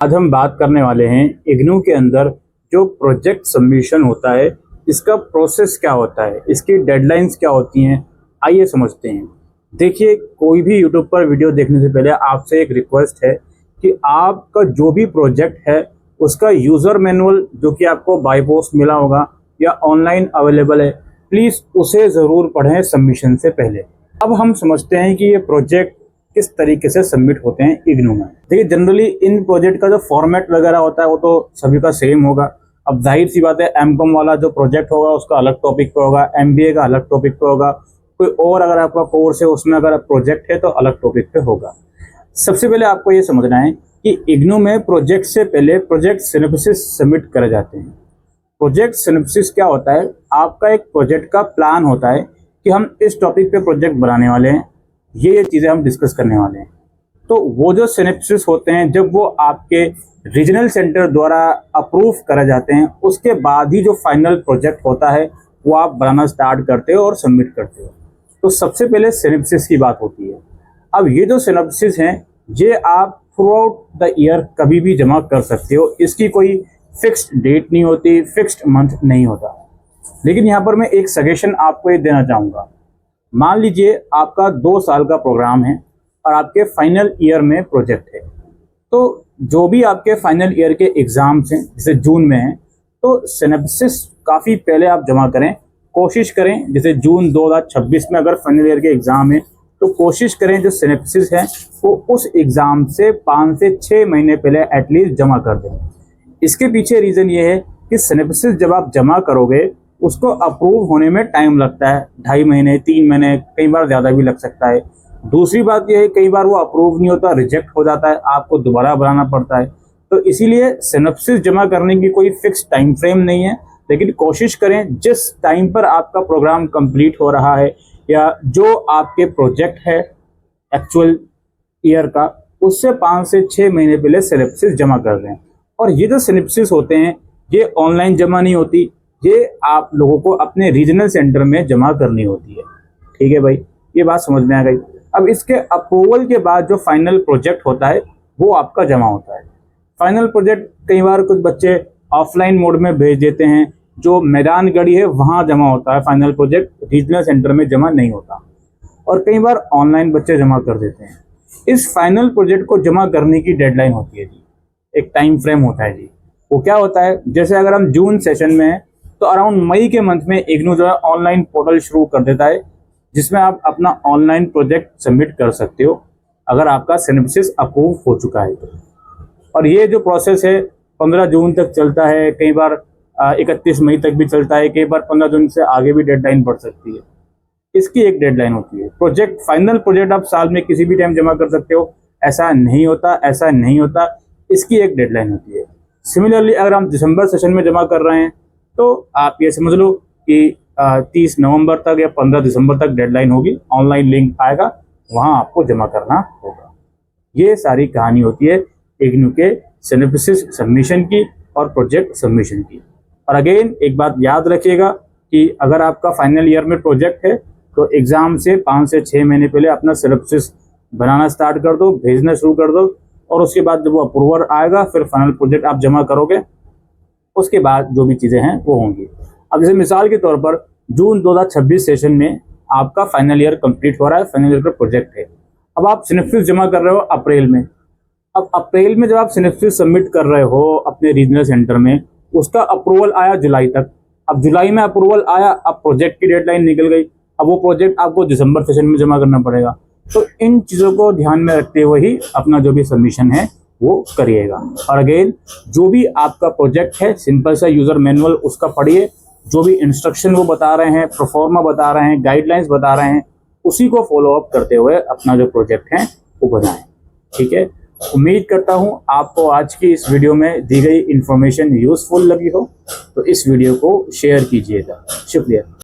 आज हम बात करने वाले हैं इग्नू के अंदर जो प्रोजेक्ट सबमिशन होता है, इसका प्रोसेस क्या होता है, इसकी डेडलाइंस क्या होती हैं। आइए समझते हैं। देखिए, कोई भी यूट्यूब पर वीडियो देखने से पहले आपसे एक रिक्वेस्ट है कि आपका जो भी प्रोजेक्ट है उसका यूज़र मैनुअल जो कि आपको बाय पोस्ट मिला होगा या ऑनलाइन अवेलेबल है, प्लीज़ उसे ज़रूर पढ़ें सबमिशन से पहले। अब हम समझते हैं कि ये प्रोजेक्ट किस तरीके से सबमिट होते हैं इग्नू में। देखिए, जनरली इन प्रोजेक्ट का जो फॉर्मेट वगैरह होता है वो तो सभी का सेम होगा। अब जाहिर सी बात है, एमकॉम वाला जो प्रोजेक्ट होगा उसका अलग टॉपिक पे होगा, एमबीए का अलग टॉपिक पे होगा, कोई और अगर आपका कोर्स है उसमें अगर प्रोजेक्ट है तो अलग टॉपिक पे होगा। सबसे पहले आपको ये समझना है कि इग्नू में प्रोजेक्ट से पहले प्रोजेक्ट सिनॉप्सिस सबमिट करे जाते हैं। प्रोजेक्ट सिनॉप्सिस क्या होता है? आपका एक प्रोजेक्ट का प्लान होता है कि हम इस टॉपिक पे प्रोजेक्ट बनाने वाले हैं, ये चीज़ें हम डिस्कस करने वाले हैं। तो वो जो सिनॉप्सिस होते हैं, जब वो आपके रीजनल सेंटर द्वारा अप्रूव करे जाते हैं, उसके बाद ही जो फाइनल प्रोजेक्ट होता है वो आप बनाना स्टार्ट करते हो और सबमिट करते हो। तो सबसे पहले सिनॉप्सिस की बात होती है। अब ये जो सिनॉप्सिस हैं, ये आप थ्रू आउट द ईयर कभी भी जमा कर सकते हो। इसकी कोई फिक्स्ड डेट नहीं होती, फिक्स्ड मंथ नहीं होता। लेकिन यहाँ पर मैं एक सजेशन आपको ये देना चाहूँगा। मान लीजिए आपका 2 साल का प्रोग्राम है और आपके फाइनल ईयर में प्रोजेक्ट है, तो जो भी आपके फाइनल ईयर के एग्ज़ाम्स हैं जैसे जून में हैं, तो सिनॉप्सिस काफ़ी पहले आप जमा करें। कोशिश करें, जैसे जून 2026 में अगर फाइनल ईयर के एग्ज़ाम है तो कोशिश करें जो सिनॉप्सिस है वो उस एग्ज़ाम से 5 से 6 महीने पहले एटलीस्ट जमा कर दें। इसके पीछे रीज़न ये है कि सिनॉप्सिस जब आप जमा करोगे उसको अप्रूव होने में टाइम लगता है, 2.5 महीने, 3 महीने, कई बार ज़्यादा भी लग सकता है। दूसरी बात यह है, कई बार वो अप्रूव नहीं होता, रिजेक्ट हो जाता है, आपको दोबारा बनाना पड़ता है। तो इसीलिए सिनॉप्सिस जमा करने की कोई फिक्स टाइम फ्रेम नहीं है, लेकिन कोशिश करें जिस टाइम पर आपका प्रोग्राम कंप्लीट हो रहा है या जो आपके प्रोजेक्ट है एक्चुअल ईयर का, उससे 5 से 6 महीने पहले सिनॉप्सिस जमा कर दें। और ये जो सिनॉप्सिस होते हैं ये ऑनलाइन जमा नहीं होती, ये आप लोगों को अपने रीजनल सेंटर में जमा करनी होती है। ठीक है भाई, ये बात समझ में आ गई। अब इसके अप्रूवल के बाद जो फाइनल प्रोजेक्ट होता है वो आपका जमा होता है। फाइनल प्रोजेक्ट कई बार कुछ बच्चे ऑफलाइन मोड में भेज देते हैं, जो मैदान गढ़ी है वहाँ जमा होता है फाइनल प्रोजेक्ट, रीजनल सेंटर में जमा नहीं होता। और कई बार ऑनलाइन बच्चे जमा कर देते हैं। इस फाइनल प्रोजेक्ट को जमा करने की डेडलाइन होती है जी, एक टाइम फ्रेम होता है जी। वो क्या होता है, जैसे अगर हम जून सेशन में हैं तो अराउंड मई के मंथ में इग्नू जो है ऑनलाइन पोर्टल शुरू कर देता है, जिसमें आप अपना ऑनलाइन प्रोजेक्ट सबमिट कर सकते हो अगर आपका सिनॉप्सिस अप्रूव हो चुका है तो। और ये जो प्रोसेस है 15 जून तक चलता है, कई बार 31 मई तक भी चलता है, कई बार 15 जून से आगे भी डेडलाइन बढ़ सकती है। इसकी एक डेडलाइन होती है। प्रोजेक्ट फाइनल प्रोजेक्ट आप साल में किसी भी टाइम जमा कर सकते हो, ऐसा नहीं होता, ऐसा नहीं होता। इसकी एक डेडलाइन होती है। सिमिलरली अगर हम दिसंबर सेशन में जमा कर रहे हैं तो आप ये समझ लो कि 30 नवंबर तक या 15 दिसंबर तक डेडलाइन होगी, ऑनलाइन लिंक आएगा, वहाँ आपको जमा करना होगा। ये सारी कहानी होती है इग्नू के सिनॉप्सिस सबमिशन की और प्रोजेक्ट सबमिशन की। और अगेन एक बात याद रखिएगा कि अगर आपका फाइनल ईयर में प्रोजेक्ट है तो एग्ज़ाम से 5 से 6 महीने पहले अपना सिनॉप्सिस बनाना स्टार्ट कर दो, भेजना शुरू कर दो, और उसके बाद जब वो अप्रूवर आएगा फिर फाइनल प्रोजेक्ट आप जमा करोगे, उसके बाद जो भी चीज़ें हैं वो होंगी। अब जैसे मिसाल के तौर पर जून 2026 सेशन में आपका फाइनल ईयर कंप्लीट हो रहा है, फाइनल ईयर का प्रोजेक्ट है। अब आप सिनॉप्सिस जमा कर रहे हो अप्रैल में। अब अप्रैल में जब आप सिनॉप्सिस सबमिट कर रहे हो अपने रीजनल सेंटर में, उसका अप्रूवल आया जुलाई तक। अब जुलाई में अप्रूवल आया, अब प्रोजेक्ट की डेडलाइन निकल गई, अब वो प्रोजेक्ट आपको दिसंबर सेशन में जमा करना पड़ेगा। तो इन चीज़ों को ध्यान में रखते हुए ही अपना जो भी सबमिशन है वो करिएगा। और अगेन जो भी आपका प्रोजेक्ट है, सिंपल सा यूज़र मैनुअल उसका पढ़िए, जो भी इंस्ट्रक्शन वो बता रहे हैं, प्रोफॉर्मा बता रहे हैं, गाइडलाइंस बता रहे हैं, उसी को फॉलो अप करते हुए अपना जो प्रोजेक्ट है वो बनाएं। ठीक है, उम्मीद करता हूँ आपको आज की इस वीडियो में दी गई इन्फॉर्मेशन यूज़फुल लगी हो, तो इस वीडियो को शेयर कीजिएगा। शुक्रिया।